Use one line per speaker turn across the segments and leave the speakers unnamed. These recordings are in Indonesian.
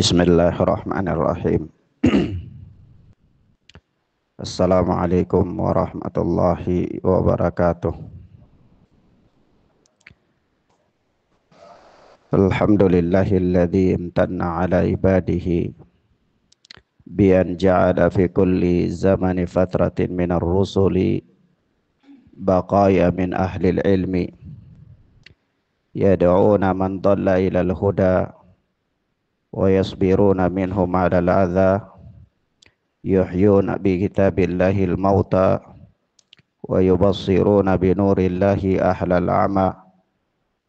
Bismillahirrahmanirrahim. Assalamualaikum warahmatullahi wabarakatuh. Alhamdulillahilladzi imtanna ala ibadihi bi an ja'ala fi kulli zamani fatratin minar rusuli baqaya min ahlil ilmi yad'una man dhalla ilal huda wa yasbiruna minhum ala al-adha yuhyuna bi kitabillahil mauta wa yubassiruna bi nurillahi ahlal ama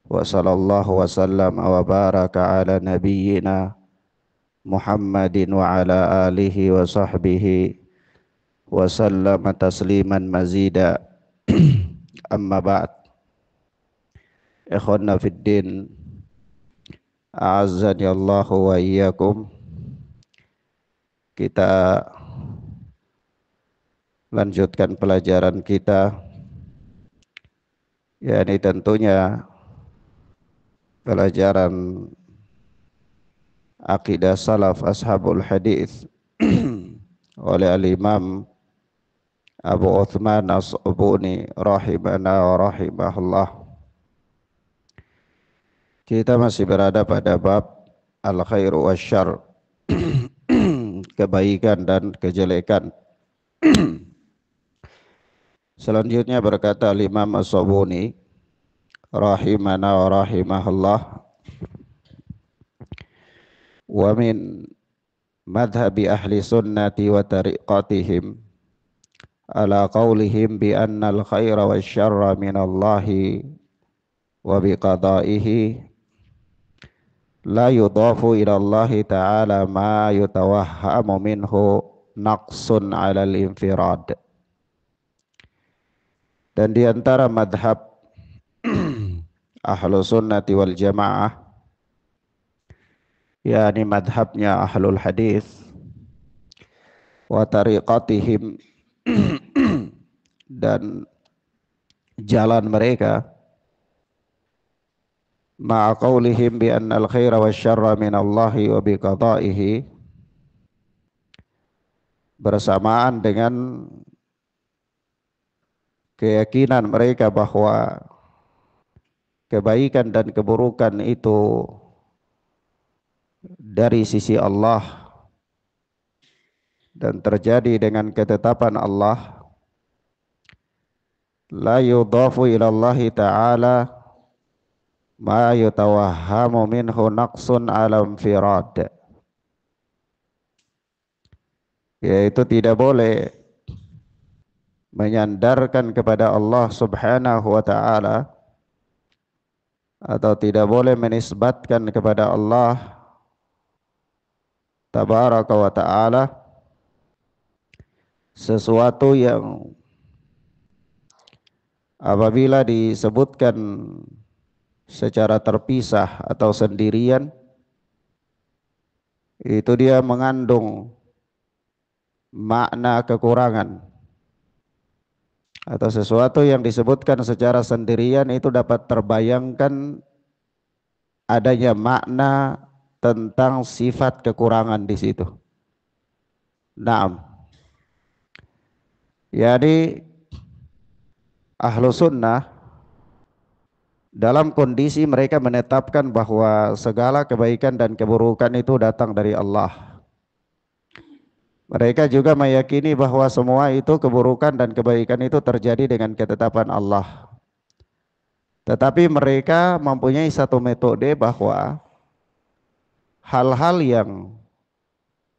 wa sallallahu wa sallam wa baraka ala nabiyyina Muhammadin wa ala alihi wa sahbihi wa sallama tasliman mazida. Amma ba'd. Ikhwanna fid din, a'azzani Allahu wa iyyakum. Kita lanjutkan pelajaran kita, yakni tentunya pelajaran akidah salaf ashabul hadis oleh al-imam Abu Uthman As-Subuni rahimana wa rahimahullah. Kita masih berada pada bab al-khairu wasyarr, kebaikan dan kejelekan. Selanjutnya berkata al-imam As-Subuni rahimana wa rahimahullah, wa min madhhabi ahli sunnati wa tariqatihim ala qawlihim bi anna al-khaira wa syarra minallahi wa bi qada'ihi la yudafu ila Allah ta'ala ma yutawahhamu minhu naqsun ala al-infirad. Dan di antara madhab ahlu sunnati wal jamaah, yakni madhabnya ahlul hadis wa tariqatihim, dan jalan mereka, ma'a qawlihim bi anna al-khaira wa syarra minallahi wa bi qada'ihi, bersamaan dengan keyakinan mereka bahwa kebaikan dan keburukan itu dari sisi Allah dan terjadi dengan ketetapan Allah. La yudhafu ila Allah ta'ala ma yutawahhamu minhu naqsun ala infirad, yaitu tidak boleh menyandarkan kepada Allah subhanahu wa ta'ala, atau tidak boleh menisbatkan kepada Allah tabaraka wa ta'ala sesuatu yang apabila disebutkan secara terpisah atau sendirian, itu dia mengandung makna kekurangan, atau sesuatu yang disebutkan secara sendirian itu dapat terbayangkan adanya makna tentang sifat kekurangan di situ. Naam. Jadi ahlu sunnah dalam kondisi mereka menetapkan bahwa segala kebaikan dan keburukan itu datang dari Allah. Mereka juga meyakini bahwa semua itu keburukan dan kebaikan itu terjadi dengan ketetapan Allah. Tetapi mereka mempunyai satu metode bahwa hal-hal yang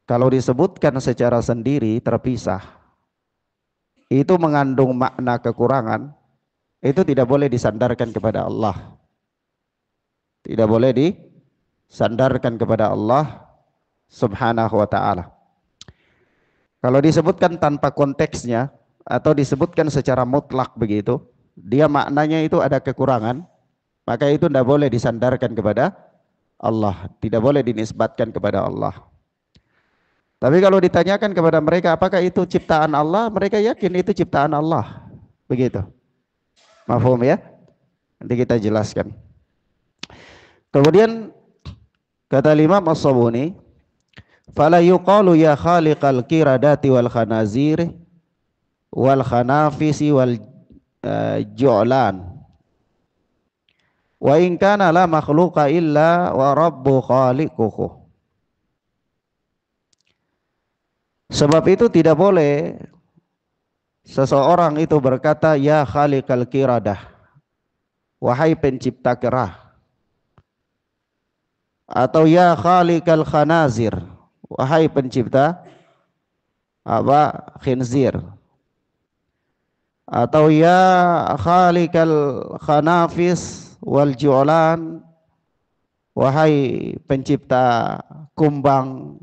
kalau disebutkan secara sendiri terpisah itu mengandung makna kekurangan, itu tidak boleh disandarkan kepada Allah. Tidak boleh disandarkan kepada Allah subhanahu wa ta'ala. Kalau disebutkan tanpa konteksnya atau disebutkan secara mutlak begitu, dia maknanya itu ada kekurangan, maka itu tidak boleh disandarkan kepada Allah, tidak boleh dinisbatkan kepada Allah. Tapi kalau ditanyakan kepada mereka apakah itu ciptaan Allah, mereka yakin itu ciptaan Allah. Begitu. Mafhum ya? Nanti kita jelaskan. Kemudian kata Imam As-Subuni, Fala yuqalu ya khaliqal qiradati wal khanazir wal khanafisi wal ju'lan. Wa in kana la makhluqa illa wa rabbu khaliquhu. Sebab itu tidak boleh seseorang itu berkata ya khaliqal qiradah, wahai pencipta kera, atau ya khaliqal khanazir, wahai pencipta khinzir, atau ya khaliqal khanafis wal ju'lan, wahai pencipta kumbang,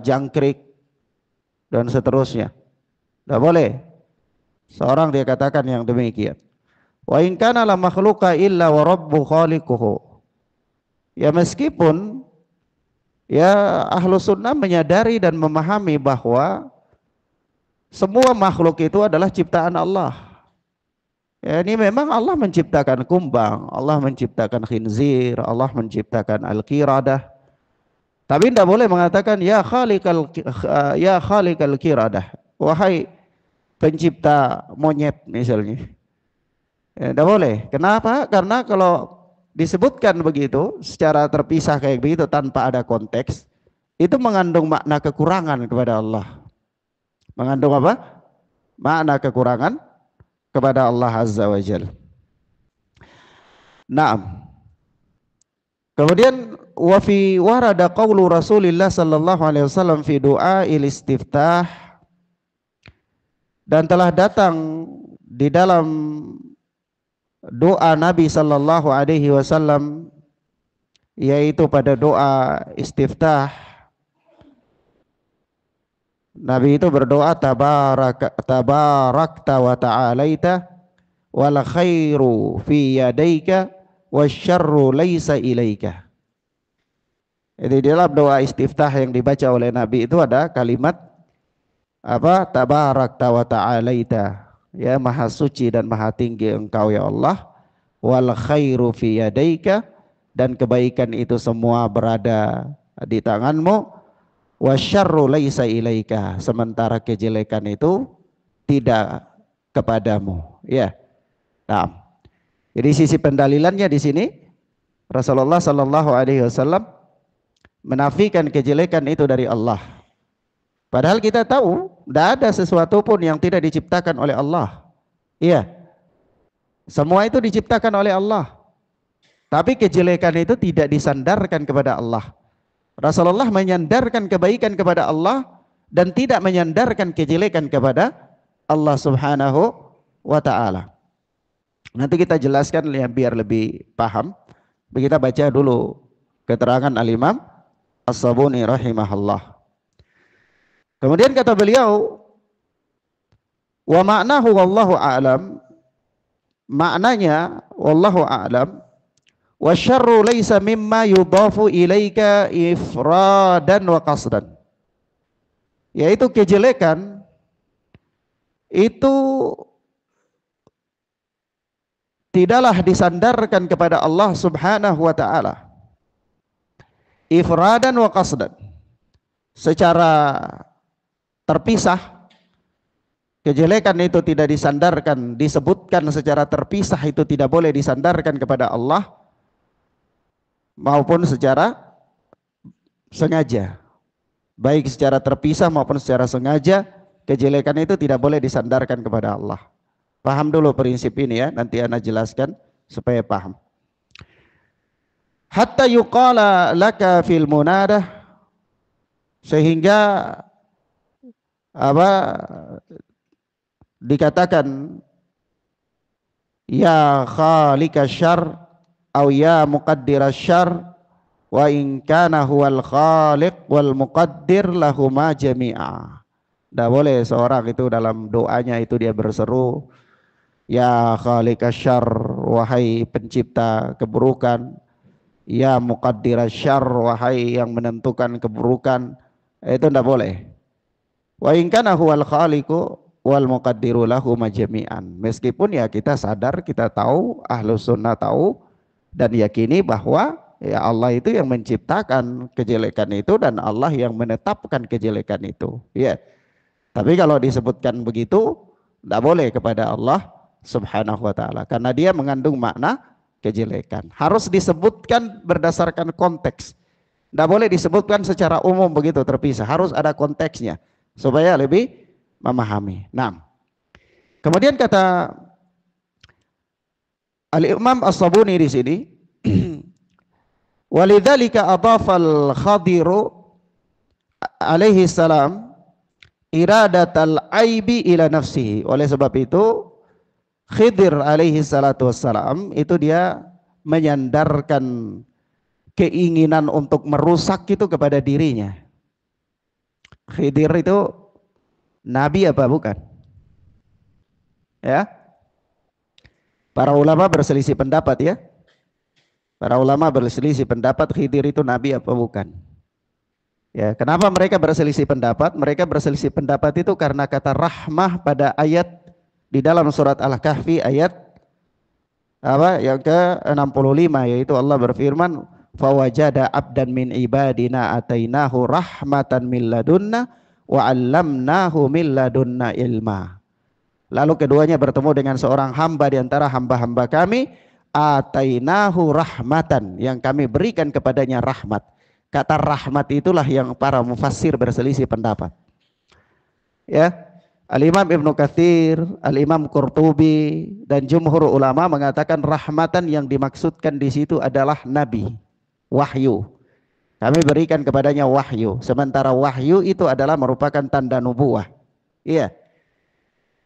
jangkrik dan seterusnya. Tidak boleh seorang dia katakan yang demikian. Wa in kana la makhluqa illa wa rabbu khaliquhu. Ya meskipun ya ahlu sunnah menyadari dan memahami bahwa semua makhluk itu adalah ciptaan Allah. Ya, ini memang Allah menciptakan kumbang, Allah menciptakan khinzir, Allah menciptakan al-qiradah. Tapi tidak boleh mengatakan ya khaliqal qiradah, wahai pencipta monyet misalnya. Ya, tidak boleh. Kenapa? Karena kalau disebutkan begitu secara terpisah kayak begitu tanpa ada konteks, itu mengandung makna kekurangan kepada Allah. Mengandung apa? Makna kekurangan kepada Allah Azza wa Jalla. Naam. Kemudian wa fi warada qaulu Rasulillah sallallahu alaihi wasallam fi du'a istiftah, dan telah datang di dalam doa Nabi sallallahu alaihi wasallam yaitu pada doa istiftah. Nabi itu berdoa tabarakta wa ta'alaita wal khairu fi yadaika wasyarru laisa ilaika. Jadi dalam doa istiftah yang dibaca oleh Nabi itu ada kalimat tabarakta wa ta'alaita, ya maha suci dan maha tinggi engkau ya Allah, wal khairu fi yadaika, dan kebaikan itu semua berada di tanganmu, wasyarru laisa ilaika, sementara kejelekan itu tidak kepadamu, ya. Nah, jadi sisi pendalilannya di sini Rasulullah sallallahu alaihi wasallam menafikan kejelekan itu dari Allah. Padahal kita tahu tidak ada sesuatu pun yang tidak diciptakan oleh Allah. Iya. Semua itu diciptakan oleh Allah. Tapi kejelekan itu tidak disandarkan kepada Allah. Rasulullah menyandarkan kebaikan kepada Allah dan tidak menyandarkan kejelekan kepada Allah Subhanahu wa taala. Nanti kita jelaskan ya, biar lebih paham. Kita baca dulu keterangan Al-Imam As-Sabuni rahimahullah. Kemudian kata beliau, wa ma'nahu wallahu a'lam, maknanya wallahu a'lam, wa syarru laysa mimma yudafu ilaika ifradan wa qasdan, yaitu kejelekan itu tidaklah disandarkan kepada Allah Subhanahu wa taala ifradan wa qasdan, secara terpisah. Kejelekan itu tidak disandarkan, disebutkan secara terpisah, itu tidak boleh disandarkan kepada Allah, maupun secara sengaja. Baik secara terpisah maupun secara sengaja, kejelekan itu tidak boleh disandarkan kepada Allah. Paham dulu prinsip ini ya, nanti ana jelaskan supaya paham. Hatta yuqala laka fil munadah, sehingga dikatakan ya khaliqasyarr atau ya muqaddirasyarr, wa in kana huwal khaliq wal muqaddir lahuma jami'a. Tidak boleh seorang itu dalam doanya itu dia berseru ya khaliqasyarr, wahai pencipta keburukan, ya muqaddirasyarr, wahai yang menentukan keburukan. Itu tidak boleh. Wa in kana huwal khaliqu wal muqaddiru lahuma jami'an. Meskipun ya kita sadar, kita tahu, ahlu sunnah tahu dan yakini bahwa Ya Allah itu yang menciptakan kejelekan itu dan Allah yang menetapkan kejelekan itu. Ya. Tapi kalau disebutkan begitu, tidak boleh kepada Allah Subhanahu wa taala karena dia mengandung makna kejelekan. Harus disebutkan berdasarkan konteks. Tidak boleh disebutkan secara umum begitu terpisah. Harus ada konteksnya supaya lebih memahami. Nah, kemudian kata Al-Imam As-Sabuni di sini, walidzalika adafal Khadiru alaihi salam iradatal aibi ila nafsihi. Oleh sebab itu Khidir alaihi salatu wassalam itu dia menyandarkan keinginan untuk merusak itu kepada dirinya. Khidir itu nabi apa bukan? Ya. Para ulama berselisih pendapat ya. Para ulama berselisih pendapat Khidir itu nabi apa bukan. Ya, kenapa mereka berselisih pendapat? Mereka berselisih pendapat itu karena kata rahmah pada ayat di dalam surat Al-Kahfi ayat apa yang ke-65, yaitu Allah berfirman, "Fawajada 'abdan min ibadina atainahu rahmatan min ladunna wa 'allamnahu min ladunna ilma." Lalu keduanya bertemu dengan seorang hamba di antara hamba-hamba kami, atainahu rahmatan, yang kami berikan kepadanya rahmat. Kata rahmat itulah yang para mufassir berselisih pendapat. Ya, Al-Imam Ibnu Katsir, Al-Imam Qurtubi dan jumhur ulama mengatakan rahmatan yang dimaksudkan di situ adalah nabi, wahyu. Kami berikan kepadanya wahyu. Sementara wahyu itu adalah merupakan tanda nubuwah. Iya.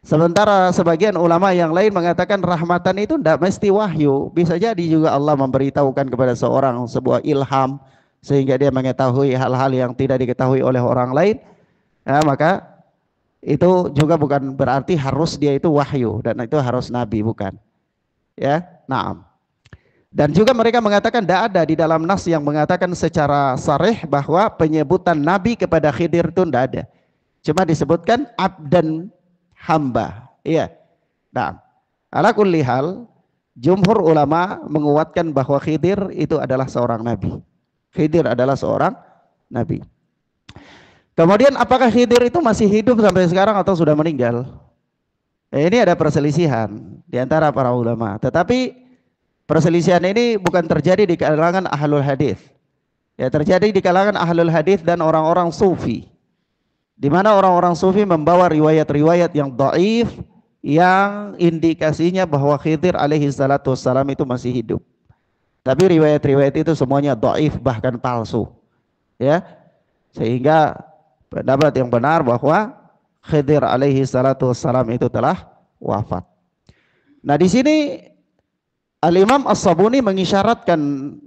Sementara sebagian ulama yang lain mengatakan rahmatan itu tidak mesti wahyu, bisa jadi juga Allah memberitahukan kepada seorang sebuah ilham sehingga dia mengetahui hal-hal yang tidak diketahui oleh orang lain. Nah, maka itu juga bukan berarti harus dia itu wahyu dan itu harus nabi, bukan. Ya, naam. Dan juga mereka mengatakan tidak ada di dalam nas yang mengatakan secara sarih bahwa penyebutan nabi kepada Khidir itu tidak ada. Cuma disebutkan abdan, hamba. Iya. Nah, ala kulli hal, jumhur ulama menguatkan bahwa Khidir itu adalah seorang nabi. Khidir adalah seorang nabi. Kemudian apakah Khidir itu masih hidup sampai sekarang atau sudah meninggal? Ini ada perselisihan di antara para ulama. Tetapi perselisihan ini bukan terjadi di kalangan ahlul hadis. Ya, terjadi di kalangan ahlul hadis dan orang-orang sufi. Di mana orang-orang sufi membawa riwayat-riwayat yang dhaif yang indikasinya bahwa Khidir alaihi salatu wassalam itu masih hidup. Tapi riwayat-riwayat itu semuanya dhaif, bahkan palsu. Ya. Sehingga pendapat yang benar bahwa Khidir alaihi salatu wassalam itu telah wafat. Nah, di sini Al-Imam As-Sabuni mengisyaratkan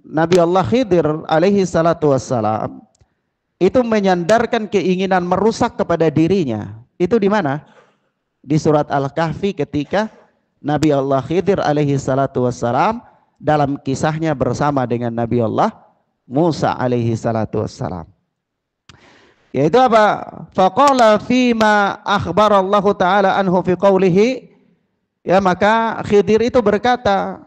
Nabi Allah Khidir alaihi salatu wassalam itu menyandarkan keinginan merusak kepada dirinya. Itu di mana? Di surat Al-Kahfi ketika Nabi Allah Khidir alaihi salatu wassalam dalam kisahnya bersama dengan Nabi Allah Musa alaihi salatu wassalam. Yaitu apa? Faqala fima akhbarallahu ta'ala anhu fi qawlihi, ya, maka Khidir itu berkata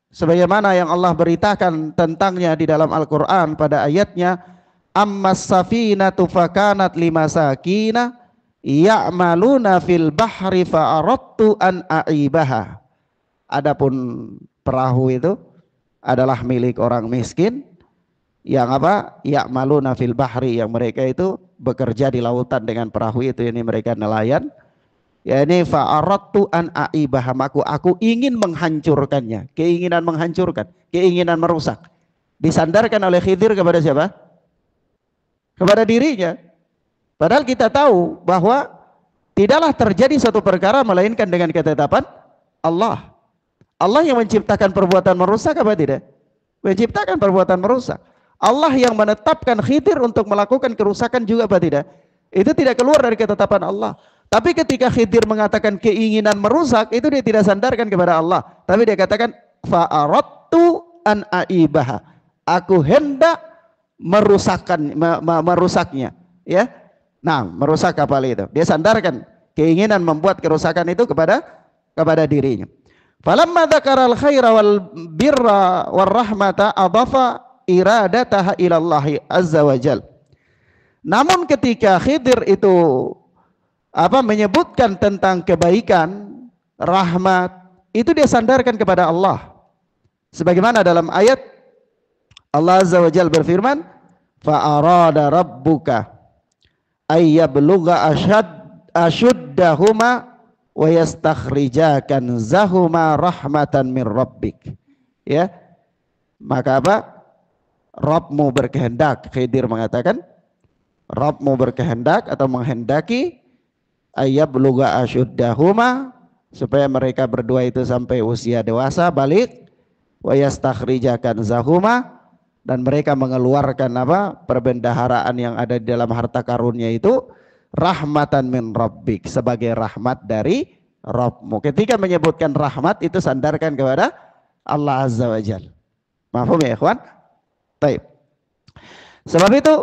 sebagaimana yang Allah beritakan tentangnya di dalam Al-Quran pada ayatnya, ammas safinatu fakanat limasakina ya'maluna fil bahri fa'aradtu an a'ibaha. Adapun perahu itu adalah milik orang miskin yang apa? Ya'maluna fil bahri, yang mereka itu bekerja di lautan dengan perahu itu, ini mereka nelayan. Ya, ini fa'aradtu an a'ibaha, aku ingin menghancurkannya, keinginan menghancurkan, keinginan merusak. Disandarkan oleh Khidir kepada siapa? Kepada dirinya. Padahal kita tahu bahwa tidaklah terjadi suatu perkara melainkan dengan ketetapan Allah. Allah yang menciptakan perbuatan merusak apa tidak? Menciptakan perbuatan merusak. Allah yang menetapkan Khidir untuk melakukan kerusakan juga apa tidak? Itu tidak keluar dari ketetapan Allah. Tapi ketika Khidir mengatakan keinginan merusak, itu dia tidak sandarkan kepada Allah, tapi dia katakan fa'aradtu an aibaha, aku hendak merusaknya, ya. Nah, merusak kapal itu, dia sandarkan keinginan membuat kerusakan itu kepada dirinya. Falamma dzakara al-khaira wal birra war rahmata adafa iradataha ilallahi azza wa jal. Namun ketika Khidir itu menyebutkan tentang kebaikan, rahmat, itu dia sandarkan kepada Allah. Sebagaimana dalam ayat Allah azza wa jal berfirman, fa arada rabbuka ayyablugha ashuddahuma wa yastakhrijakan zahuma rahmatan min rabbik. Ya, maka Rabbmu berkehendak, Khidir mengatakan Rabbmu berkehendak atau menghendaki ayyablugha ashuddahuma, supaya mereka berdua itu sampai usia dewasa balik, wa yastakhrijakan zahuma, dan mereka mengeluarkan perbendaharaan yang ada di dalam harta karunnya itu rahmatan min rabbik, sebagai rahmat dari Rabbmu. Ketika menyebutkan rahmat itu sandarkan kepada Allah azza wa jalla. Mahfum ya ikhwan? Baik. Sebab itu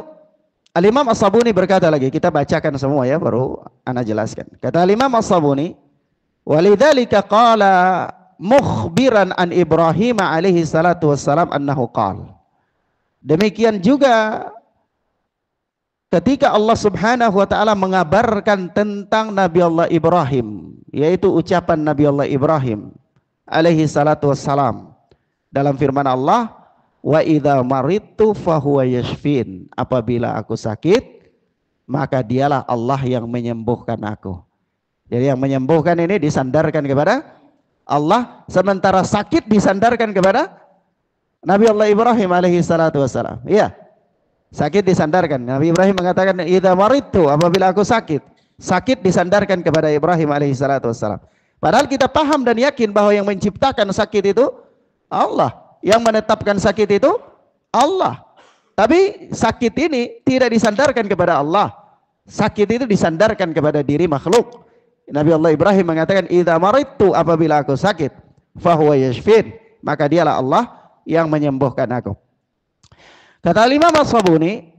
Al-Imam As-Sabuni berkata lagi, kita bacakan semua ya baru ana jelaskan. Kata Al-Imam As-Sabuni, walidzalika qala mukhbiran an Ibrahim alaihi salatu wassalam annahu qala. Demikian juga ketika Allah Subhanahu wa taala mengabarkan tentang Nabi Allah Ibrahim, yaitu ucapan Nabi Allah Ibrahim alaihi salatu wassalam dalam firman Allah, wa idza maridtu fahuwa yashfin, apabila aku sakit maka dialah Allah yang menyembuhkan aku. Jadi yang menyembuhkan ini disandarkan kepada Allah, sementara sakit disandarkan kepada Nabi Allah Ibrahim alaihi salatu wassalam. Iya, sakit disandarkan. Nabi Ibrahim mengatakan idza maridtu, apabila aku sakit, sakit disandarkan kepada Ibrahim alaihi salatu wassalam. Padahal kita paham dan yakin bahwa yang menciptakan sakit itu Allah, yang menetapkan sakit itu Allah. Tapi sakit ini tidak disandarkan kepada Allah. Sakit itu disandarkan kepada diri makhluk. Nabi Allah Ibrahim mengatakan idza maridtu, apabila aku sakit, fahuwa yashfin, maka dialah Allah yang menyembuhkan aku. Kata Imam As-Sabuni,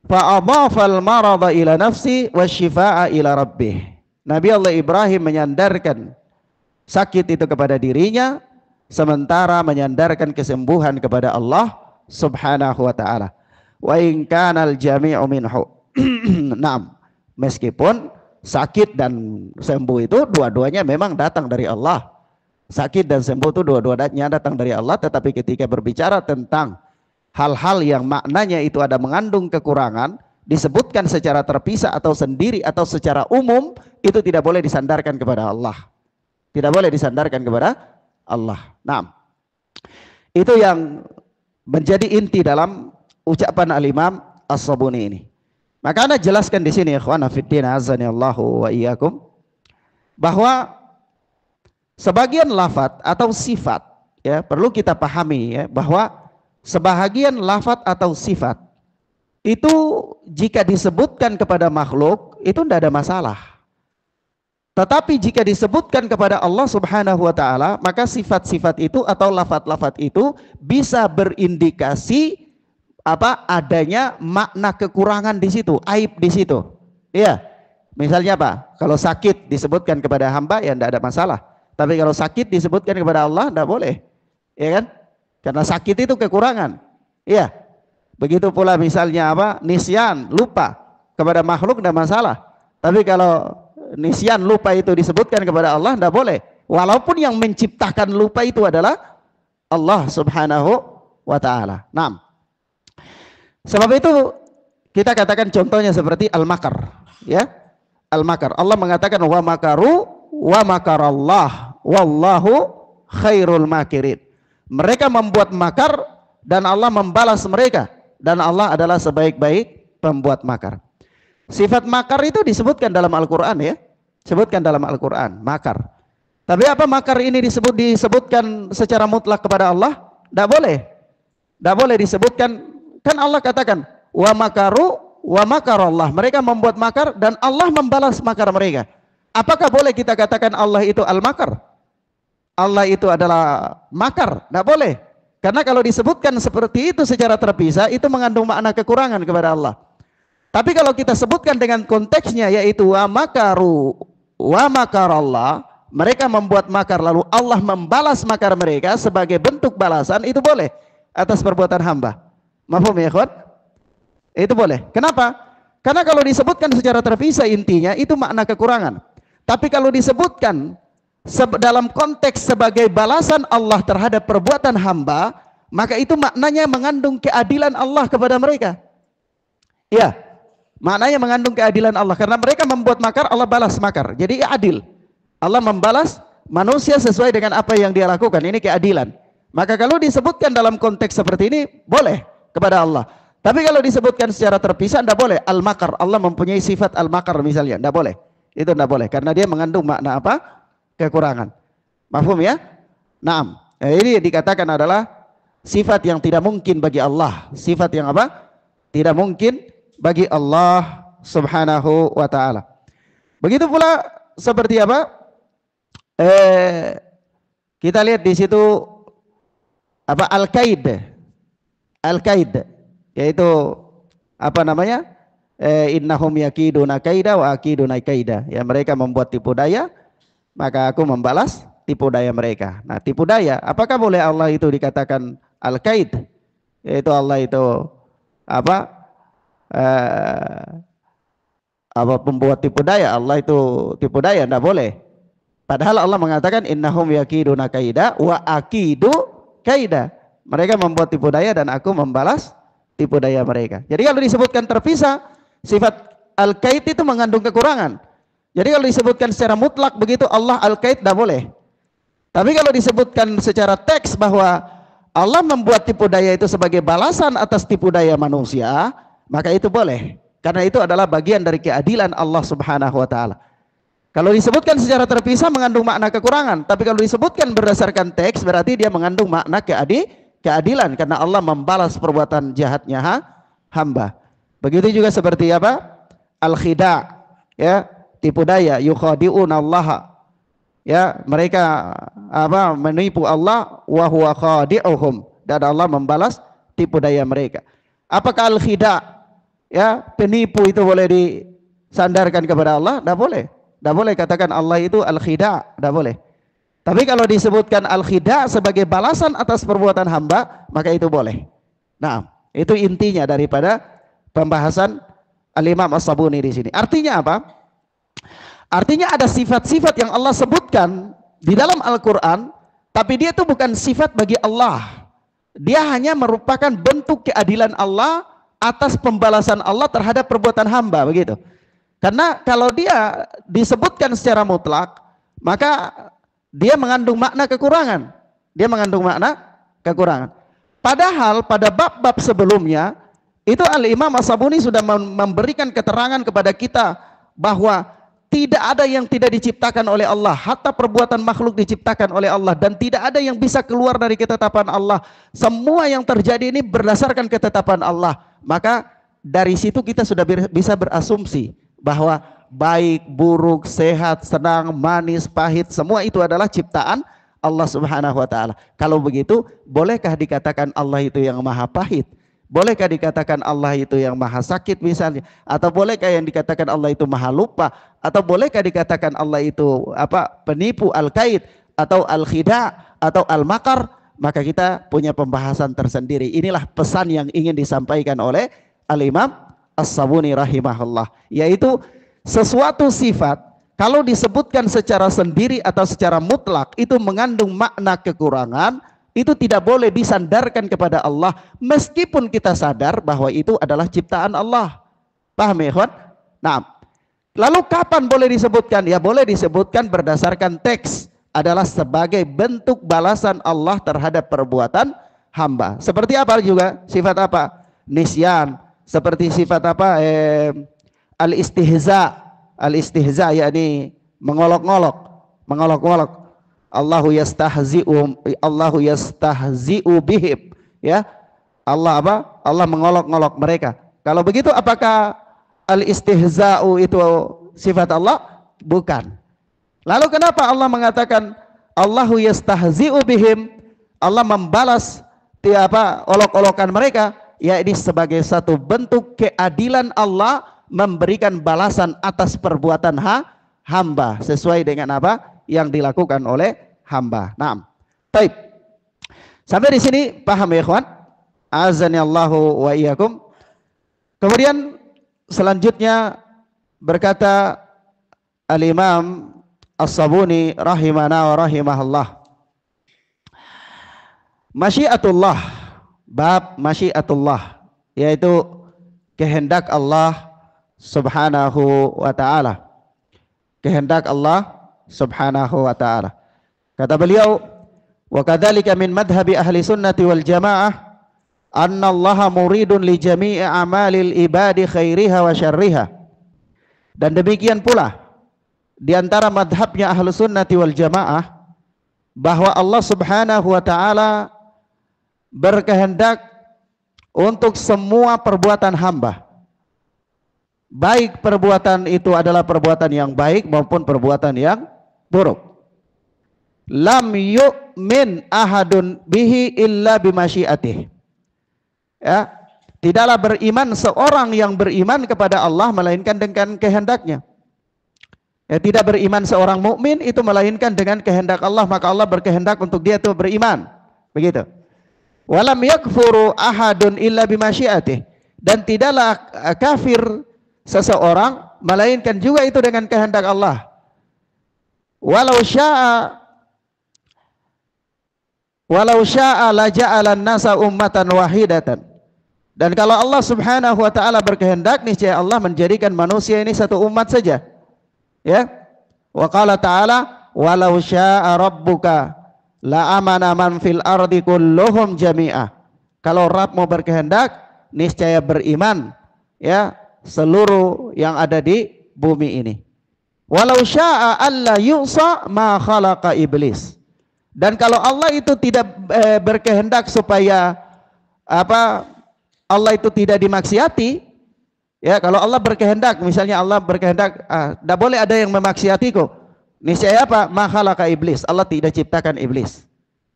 fa adhafa al-marada ila nafsi wasyifaa ila rabbih. Nabi Allah Ibrahim menyandarkan sakit itu kepada dirinya, sementara menyandarkan kesembuhan kepada Allah Subhanahu wa taala. Wa in kana al-jami'u minhu. Naam, meskipun sakit dan sembuh itu dua-duanya memang datang dari Allah. Sakit dan sembuh itu dua-duanya datang dari Allah, tetapi ketika berbicara tentang hal-hal yang maknanya itu ada mengandung kekurangan, disebutkan secara terpisah atau sendiri atau secara umum, itu tidak boleh disandarkan kepada Allah. Tidak boleh disandarkan kepada Allah. Nah, itu yang menjadi inti dalam ucapan Al-Imam As-Sabuni ini. Maka Anda jelaskan di sini ikhwana fiddin azani Allahu wa iyyakum, bahwa sebagian lafaz atau sifat ya perlu kita pahami ya, bahwa sebahagian lafaz atau sifat itu jika disebutkan kepada makhluk itu tidak ada masalah. Tetapi jika disebutkan kepada Allah Subhanahu wa taala, maka sifat-sifat itu atau lafaz-lafaz itu bisa berindikasi adanya makna kekurangan di situ, aib di situ. Iya. Misalnya apa? Kalau sakit disebutkan kepada hamba ya tidak ada masalah. Tapi kalau sakit disebutkan kepada Allah tidak boleh. Ya kan? Karena sakit itu kekurangan. Iya. Begitu pula misalnya nisyan, lupa kepada makhluk tidak masalah. Tapi kalau nisyan, lupa itu disebutkan kepada Allah tidak boleh. Walaupun yang menciptakan lupa itu adalah Allah Subhanahu wa taala. Nah, sebab itu kita katakan contohnya seperti al-makar, ya. Al-makar. Allah mengatakan wa makaru wa makarallah wallahu khairul makirin. Mereka membuat makar dan Allah membalas mereka, dan Allah adalah sebaik-baik pembuat makar. Sifat makar itu disebutkan dalam Al-Qur'an ya. Sebutkan dalam Al-Qur'an makar. Tapi apa makar ini disebutkan secara mutlak kepada Allah? Tidak boleh. Tidak boleh disebutkan. Kan Allah katakan wa makaru wa makarallah, mereka membuat makar dan Allah membalas makar mereka. Apakah boleh kita katakan Allah itu al-makar? Allah itu adalah makar? Tidak boleh. Karena kalau disebutkan seperti itu secara terpisah, itu mengandung makna kekurangan kepada Allah. Tapi kalau kita sebutkan dengan konteksnya, yaitu wa makaru wa makarallah, mereka membuat makar lalu Allah membalas makar mereka sebagai bentuk balasan, itu boleh atas perbuatan hamba. Mafhum ya ikhwan? Itu boleh. Kenapa? Karena kalau disebutkan secara terpisah intinya itu makna kekurangan. Tapi kalau disebutkan dalam konteks sebagai balasan Allah terhadap perbuatan hamba, maka itu maknanya mengandung keadilan Allah kepada mereka. Ya, maknanya mengandung keadilan Allah. Karena mereka membuat makar, Allah balas makar. Jadi adil. Allah membalas manusia sesuai dengan apa yang dia lakukan. Ini keadilan. Maka kalau disebutkan dalam konteks seperti ini, boleh kepada Allah. Tapi kalau disebutkan secara terpisah, tidak boleh. Al-makar, Allah mempunyai sifat al-makar misalnya, tidak boleh. Itu tidak boleh, karena dia mengandung makna apa? Kekurangan. Mafhum ya? Naam. Ini dikatakan adalah sifat yang tidak mungkin bagi Allah. Sifat yang apa? Tidak mungkin bagi Allah subhanahu wa ta'ala. Begitu pula seperti apa? Kita lihat di situ apa? Al-kaid. Al-kaid, yaitu apa namanya? Innahum yakiduna kaida wa akiduna kaida. Ya, mereka membuat tipu daya, maka aku membalas tipu daya mereka. Nah, tipu daya, apakah boleh Allah itu dikatakan al-kaid? Yaitu Allah itu apa? Apa pembuat tipu daya? Allah itu tipu daya, tidak boleh. Padahal Allah mengatakan innahum yakiduna kaida wa akidu kaida. Mereka membuat tipu daya dan aku membalas tipu daya mereka. Jadi kalau disebutkan terpisah, sifat al-kaid itu mengandung kekurangan. Jadi kalau disebutkan secara mutlak begitu Allah al-kaid tidak boleh. Tapi kalau disebutkan secara teks bahwa Allah membuat tipu daya itu sebagai balasan atas tipu daya manusia, maka itu boleh. Karena itu adalah bagian dari keadilan Allah subhanahu wa ta'ala. Kalau disebutkan secara terpisah mengandung makna kekurangan. Tapi kalau disebutkan berdasarkan teks berarti dia mengandung makna keadilan. Karena Allah membalas perbuatan jahatnya hamba. Begitu juga seperti apa? Al-khida, ya, tipu daya, yukhadi'una Allah. Ya, mereka apa? Menipu Allah wa huwa khadi'uhum, dan Allah membalas tipu daya mereka. Apakah al-khida, ya, penipu itu boleh disandarkan kepada Allah? Tidak boleh. Tidak boleh katakan Allah itu al-khida, tidak boleh. Tapi kalau disebutkan al-khida sebagai balasan atas perbuatan hamba, maka itu boleh. Nah, itu intinya daripada pembahasan Al-Imam As-Sabuni di sini. Artinya apa? Artinya ada sifat-sifat yang Allah sebutkan di dalam Al-Quran, tapi dia itu bukan sifat bagi Allah. Dia hanya merupakan bentuk keadilan Allah atas pembalasan Allah terhadap perbuatan hamba, begitu. Karena kalau dia disebutkan secara mutlak, maka dia mengandung makna kekurangan. Dia mengandung makna kekurangan. Padahal pada bab-bab sebelumnya itu Al-Imam As-Sabuni sudah memberikan keterangan kepada kita bahwa tidak ada yang tidak diciptakan oleh Allah, hatta perbuatan makhluk diciptakan oleh Allah, dan tidak ada yang bisa keluar dari ketetapan Allah. Semua yang terjadi ini berdasarkan ketetapan Allah. Maka dari situ kita sudah bisa berasumsi bahwa baik, buruk, sehat, senang, manis, pahit, semua itu adalah ciptaan Allah subhanahu wa ta'ala. Kalau begitu, bolehkah dikatakan Allah itu yang maha pahit? Bolehkah dikatakan Allah itu yang maha sakit misalnya? Atau bolehkah yang dikatakan Allah itu maha lupa? Atau bolehkah dikatakan Allah itu apa, penipu, al-kaid, atau al-khida, atau al-makar? Maka kita punya pembahasan tersendiri. Inilah pesan yang ingin disampaikan oleh Al-Imam As-Sabuni rahimahullah, yaitu sesuatu sifat kalau disebutkan secara sendiri atau secara mutlak itu mengandung makna kekurangan, itu tidak boleh disandarkan kepada Allah meskipun kita sadar bahwa itu adalah ciptaan Allah. Paham ya, ikhwan? Nah, lalu kapan boleh disebutkan? Ya boleh disebutkan berdasarkan teks, adalah sebagai bentuk balasan Allah terhadap perbuatan hamba. Seperti apa juga? Sifat apa? Nisyan. Seperti sifat apa? Al-istihza. Al-istihza yakni mengolok-ngolok. Allahu yastahzi'u bihim, ya. Allah apa? Allah mengolok-ngolok mereka. Kalau begitu apakah al-istihza'u itu sifat Allah? Bukan. Lalu kenapa Allah mengatakan Allahu yastahzi'u bihim? Allah membalas olok-olokan mereka. Ya, ini sebagai satu bentuk keadilan Allah memberikan balasan atas perbuatan hamba sesuai dengan apa yang dilakukan oleh hamba. Nah, baik. Sampai di sini paham ya, ikhwan? Azanillahu wa iyyakum. Kemudian selanjutnya berkata Al-Imam As-Sabuni rahimana wa rahimahullah, masyiatullah, bab masyiatullah, yaitu kehendak Allah subhanahu wa ta'ala. Kehendak Allah subhanahu wa ta'ala. Kata beliau, wa kadzalika min madhhabi ahli sunnati wal jamaah anna allaha muridun li jami'i amalil ibadi khairiha wa syarriha. Dan demikian pula di antara madhabnya ahli sunnati wal jamaah bahwa Allah subhanahu wa ta'ala berkehendak untuk semua perbuatan hamba, baik perbuatan itu adalah perbuatan yang baik maupun perbuatan yang buruk. Lam yu'min ahadun bihi illa bimasyiatih. Ya, tidaklah beriman seorang yang beriman kepada Allah melainkan dengan kehendaknya. Ya, tidak beriman seorang mukmin itu melainkan dengan kehendak Allah, maka Allah berkehendak untuk dia itu beriman. Begitu. Walam yakfuru ahadun illa bimasyiatih. Dan tidaklah kafir seseorang melainkan juga itu dengan kehendak Allah. Walau syaa la ja'alan nasa ummatan wahidatan. Dan kalau Allah subhanahu wa ta'ala berkehendak, niscaya Allah menjadikan manusia ini satu umat saja. Ya. Wa qala ta'ala walau syaa rabbuka la amana man fil ardi kulluhum jami'ah. Kalau Rabb mau berkehendak, niscaya beriman ya seluruh yang ada di bumi ini. Walau syaa alla yu'sa ma khalaqa iblis. Dan kalau Allah itu tidak berkehendak supaya Allah itu tidak dimaksiati, ya, kalau Allah berkehendak, misalnya Allah berkehendak tidak boleh ada yang memaksiatiku, niscaya apa? Ma khalaqa iblis, Allah tidak ciptakan iblis.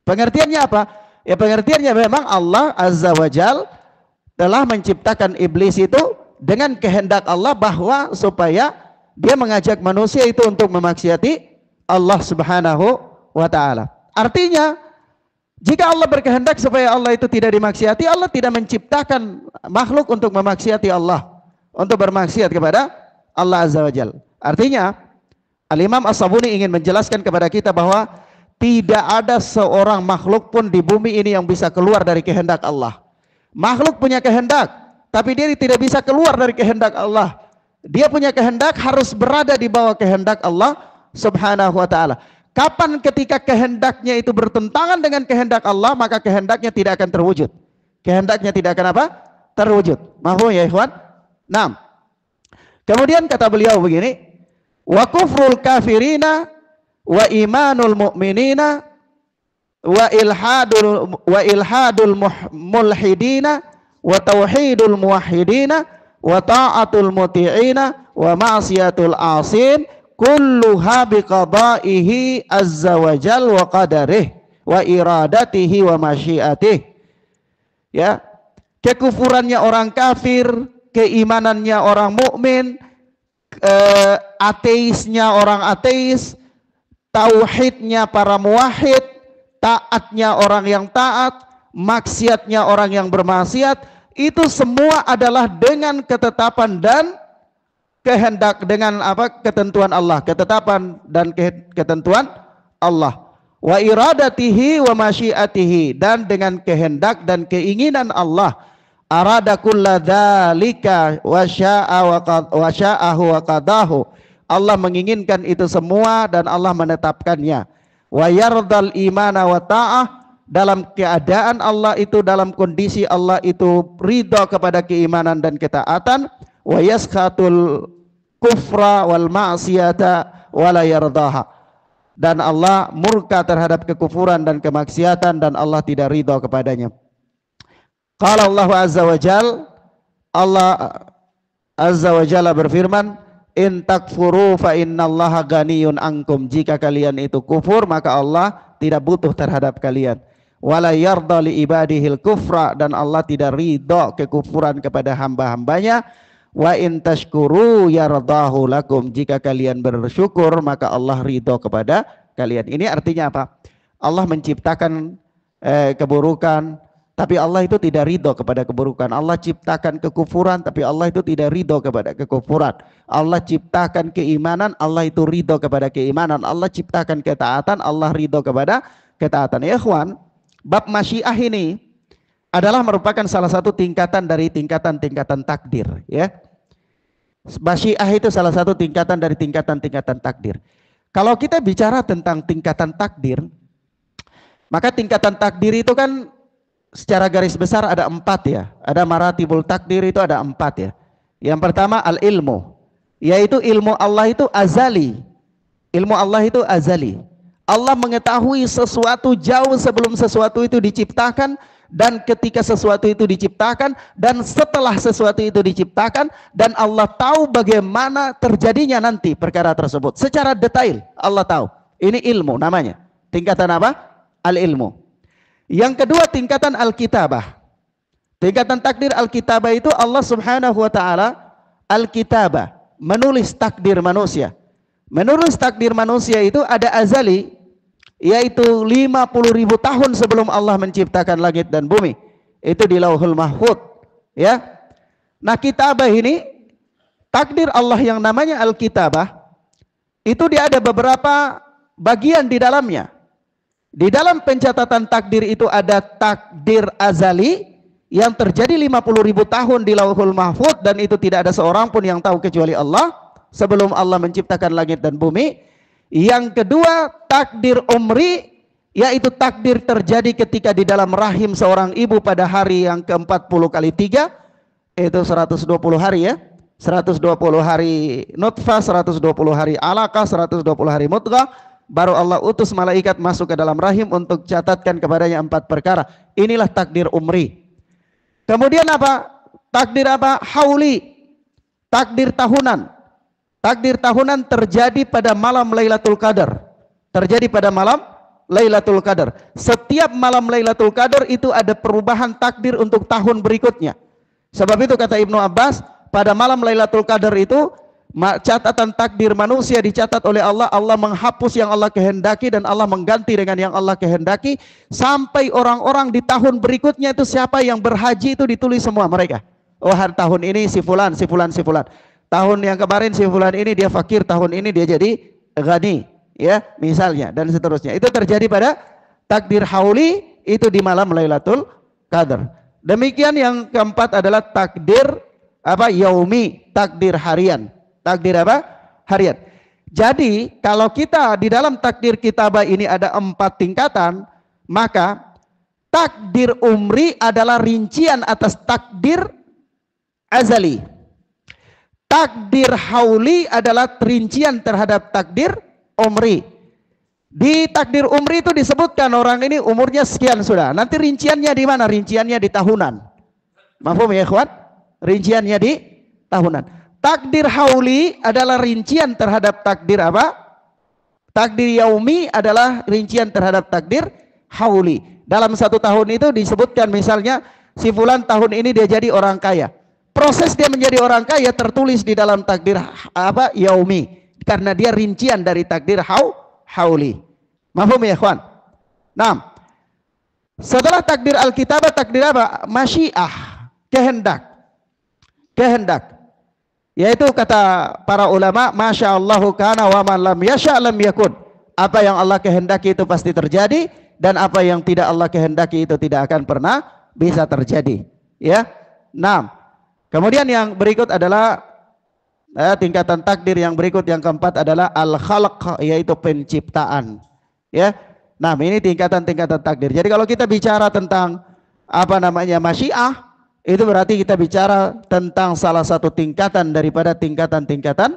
Pengertiannya apa? Ya, pengertiannya memang Allah azza wa jal telah menciptakan iblis itu dengan kehendak Allah, bahwa supaya dia mengajak manusia itu untuk memaksiati Allah subhanahu wa ta'ala. Artinya jika Allah berkehendak supaya Allah itu tidak dimaksiati, Allah tidak menciptakan makhluk untuk memaksiati Allah, untuk bermaksiat kepada Allah azza wa jal. Artinya Al-Imam As-Sabuni ingin menjelaskan kepada kita bahwa tidak ada seorang makhluk pun di bumi ini yang bisa keluar dari kehendak Allah. Makhluk punya kehendak, tapi dia tidak bisa keluar dari kehendak Allah. Dia punya kehendak, harus berada di bawah kehendak Allah subhanahu wa ta'ala. Kapan ketika kehendaknya itu bertentangan dengan kehendak Allah, maka kehendaknya tidak akan terwujud. Kehendaknya tidak akan apa? Terwujud. Mahfum ya ikhwan? Nah, kemudian kata beliau begini, wa kufrul kafirina wa imanul mu'minina wa ilhadul mulhidina wa tauhidul muwahhidina wa ta'atul muti'ina wa ma'siyatul asin kulluha biqada'ihi azza wa jal wa qadarih wa iradatihi wa masyiatih. Ya, kekufurannya orang kafir, keimanannya orang mukmin, ateisnya orang ateis, tauhidnya para muwahhid, taatnya orang yang taat, maksiatnya orang yang bermaksiat, itu semua adalah dengan ketetapan dan kehendak, dengan ketentuan Allah, ketetapan dan ketentuan Allah. Wa iradatihi wa masyiatihi, dan dengan kehendak dan keinginan Allah. Arada kulla dzalika wa sya'ahu wa qadahu. Allah menginginkan itu semua dan Allah menetapkannya. Wa yardal imana wa ta'ah, dalam keadaan Allah itu, dalam kondisi Allah itu ridha kepada keimanan dan ketaatan. Wa yaskhatul kufra wal ma'siyata wa la yardaha, dan Allah murka terhadap kekufuran dan kemaksiatan dan Allah tidak ridha kepadanya. Qala Allah azza wa jal, Allah azza wa jalla berfirman, in takfuru fa innallaha ghaniyun ankum, jika kalian itu kufur maka Allah tidak butuh terhadap kalian. Wala yarda li ibadihil kufra, dan Allah tidak ridha kekufuran kepada hamba-hambanya. Wa in tashkuru yardahu lakum, jika kalian bersyukur maka Allah ridho kepada kalian. Ini artinya apa? Allah menciptakan keburukan, tapi Allah itu tidak ridho kepada keburukan. Allah ciptakan kekufuran, tapi Allah itu tidak ridho kepada kekufuran. Allah ciptakan keimanan, Allah itu ridho kepada keimanan. Allah ciptakan ketaatan, Allah ridho kepada ketaatan. Ya ikhwan, bab masyiah ini adalah merupakan salah satu tingkatan dari tingkatan-tingkatan takdir. Ya, masyiah itu salah satu tingkatan dari tingkatan-tingkatan takdir. Kalau kita bicara tentang tingkatan takdir, maka tingkatan takdir itu kan secara garis besar ada 4 ya. Ada maratibul takdir, itu ada 4 ya. Yang pertama al-ilmu, yaitu ilmu Allah itu azali. Ilmu Allah itu azali. Allah mengetahui sesuatu jauh sebelum sesuatu itu diciptakan, dan ketika sesuatu itu diciptakan, dan setelah sesuatu itu diciptakan, dan Allah tahu bagaimana terjadinya nanti perkara tersebut secara detail. Allah tahu. Ini ilmu namanya. Tingkatan apa? Al-ilmu. Yang kedua tingkatan al-kitabah. Tingkatan takdir al-kitabah itu Allah subhanahu wa ta'ala al-kitabah, menulis takdir manusia. Menulis takdir manusia itu ada azali, yaitu 50.000 tahun sebelum Allah menciptakan langit dan bumi. Itu di Lauhul Mahfuz, ya. Nah, kitabah ini, takdir Allah yang namanya al-kitabah, itu dia ada beberapa bagian di dalamnya. Di dalam pencatatan takdir itu ada takdir azali yang terjadi 50.000 tahun di Lauhul Mahfuz, dan itu tidak ada seorang pun yang tahu kecuali Allah sebelum Allah menciptakan langit dan bumi. Yang kedua takdir umri, yaitu takdir terjadi ketika di dalam rahim seorang ibu pada hari yang ke-40 kali 3, itu 120 hari ya. 120 hari nutfah, 120 hari alaqah, 120 hari mudghah. Baru Allah utus malaikat masuk ke dalam rahim untuk catatkan kepadanya 4 perkara. Inilah takdir umri. Kemudian apa? Takdir apa? Hauli. Takdir tahunan. Takdir tahunan terjadi pada malam Lailatul Qadar. Terjadi pada malam Lailatul Qadar. Setiap malam Lailatul Qadar itu ada perubahan takdir untuk tahun berikutnya. Sebab itu kata Ibnu Abbas, pada malam Lailatul Qadar itu catatan takdir manusia dicatat oleh Allah. Allah menghapus yang Allah kehendaki dan Allah mengganti dengan yang Allah kehendaki, sampai orang-orang di tahun berikutnya itu siapa yang berhaji itu ditulis semua mereka. Oh, hari tahun ini si fulan, si fulan, si fulan. Tahun yang kemarin si fulan ini dia fakir, tahun ini dia jadi ghani, ya, misalnya, dan seterusnya. Itu terjadi pada takdir hauli, itu di malam Lailatul Qadar. Demikian yang keempat adalah takdir apa? Yaumi, takdir harian. Takdir apa? Harian. Jadi kalau kita di dalam takdir kitabah ini ada 4 tingkatan, maka takdir umri adalah rincian atas takdir azali. Takdir hauli adalah rincian terhadap takdir umri. Di takdir umri itu disebutkan orang ini umurnya sekian sudah. Nanti rinciannya di mana? Rinciannya di tahunan. Mafhum ya ikhwan? Rinciannya di tahunan. Takdir hauli adalah rincian terhadap takdir apa? Takdir yaumi adalah rincian terhadap takdir hauli. Dalam 1 tahun itu disebutkan misalnya si fulan tahun ini dia jadi orang kaya. Proses dia menjadi orang kaya tertulis di dalam takdir apa? Yaumi. Karena dia rincian dari takdir hauli. Mafhum ya ikhwan? Nah, setelah takdir alkitabah, takdir apa? Masyiah, kehendak. Kehendak. Yaitu kata para ulama, Masya Allahu kana wa man lam yasha lam yakun. Apa yang Allah kehendaki itu pasti terjadi, dan apa yang tidak Allah kehendaki itu tidak akan pernah bisa terjadi. Ya. Nah, kemudian yang berikut adalah tingkatan takdir yang berikut, yang keempat adalah al-khalq, yaitu penciptaan. Ya. Nah, ini tingkatan-tingkatan takdir. Jadi kalau kita bicara tentang apa namanya masyiah, itu berarti kita bicara tentang salah satu tingkatan daripada tingkatan-tingkatan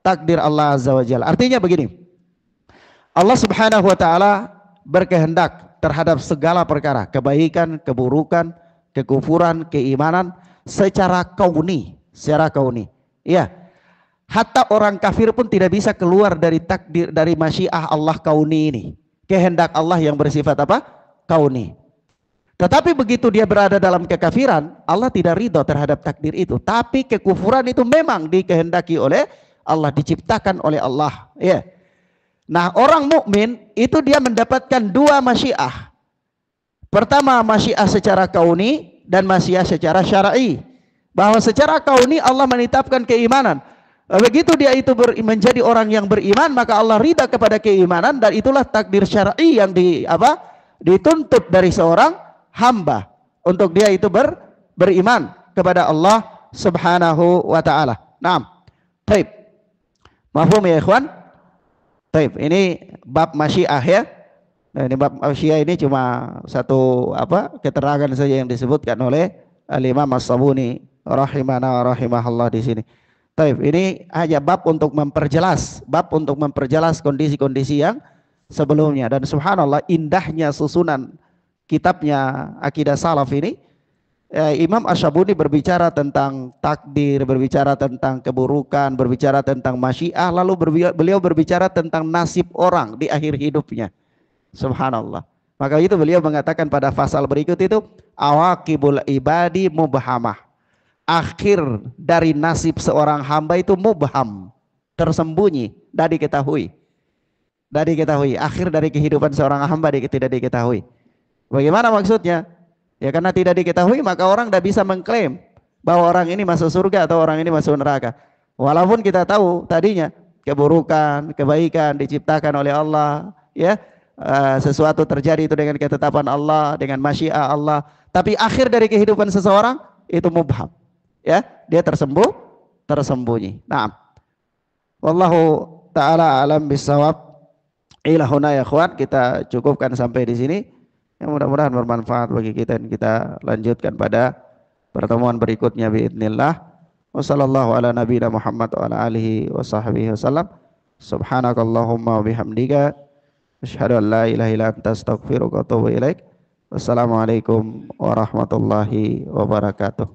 takdir Allah Azza wa Jalla. Artinya begini, Allah Subhanahu wa ta'ala berkehendak terhadap segala perkara, kebaikan, keburukan, kekufuran, keimanan, secara kauni. Secara kauni. Ya. Hatta orang kafir pun tidak bisa keluar dari takdir, dari masyiah Allah kauni ini. Kehendak Allah yang bersifat apa? Kauni. Tetapi begitu dia berada dalam kekafiran, Allah tidak ridho terhadap takdir itu. Tapi kekufuran itu memang dikehendaki oleh Allah, diciptakan oleh Allah. Ya. Nah, orang mukmin itu dia mendapatkan 2 masyiah. Pertama, masyiah secara kauni dan masyiah secara syar'i. Bahwa secara kauni Allah menetapkan keimanan. Begitu dia itu menjadi orang yang beriman, maka Allah ridha kepada keimanan, dan itulah takdir syar'i yang dituntut dari seorang hamba untuk dia itu beriman kepada Allah Subhanahu wa taala. Naam. Baik. Mafhum ya ikhwan? Baik, ini bab masyiah ya. Nah, ini bab masyiah ini cuma satu keterangan saja yang disebutkan oleh Al-Imam As-Sabuni rahimana wa rahimahullah di sini. Baik, ini hanya bab untuk memperjelas kondisi-kondisi yang sebelumnya. Dan subhanallah, indahnya susunan kitabnya Akidah Salaf ini, Imam Asy-Syabuni berbicara tentang takdir, berbicara tentang keburukan, berbicara tentang masyiah, lalu beliau berbicara tentang nasib orang di akhir hidupnya. Subhanallah. Maka itu beliau mengatakan pada pasal berikut itu, awaqibul ibadi mubhamah. Akhir dari nasib seorang hamba itu mubham, tersembunyi, tidak diketahui. Akhir dari kehidupan seorang hamba tidak diketahui. Bagaimana maksudnya? Ya karena tidak diketahui, maka orang tidak bisa mengklaim bahwa orang ini masuk surga atau orang ini masuk neraka. Walaupun kita tahu tadinya keburukan, kebaikan diciptakan oleh Allah, ya, sesuatu terjadi itu dengan ketetapan Allah, dengan masyiah Allah. Tapi akhir dari kehidupan seseorang itu mubham. Ya, dia tersembunyi. Naam. Wallahu taala alam bisawab. Ilahuna ya ikhwan, kita cukupkan sampai di sini. Yang mudah-mudahan bermanfaat bagi kita, dan kita lanjutkan pada pertemuan berikutnya biidznillah. Wassallallahu ala nabiyina Muhammad wa ala alihi wa sahbihi wasallam. Subhanakallahumma wa bihamdika asyhadu an la ilaha illa anta astaghfiruka wa atubu ilaik. Wassalamualaikum warahmatullahi wabarakatuh.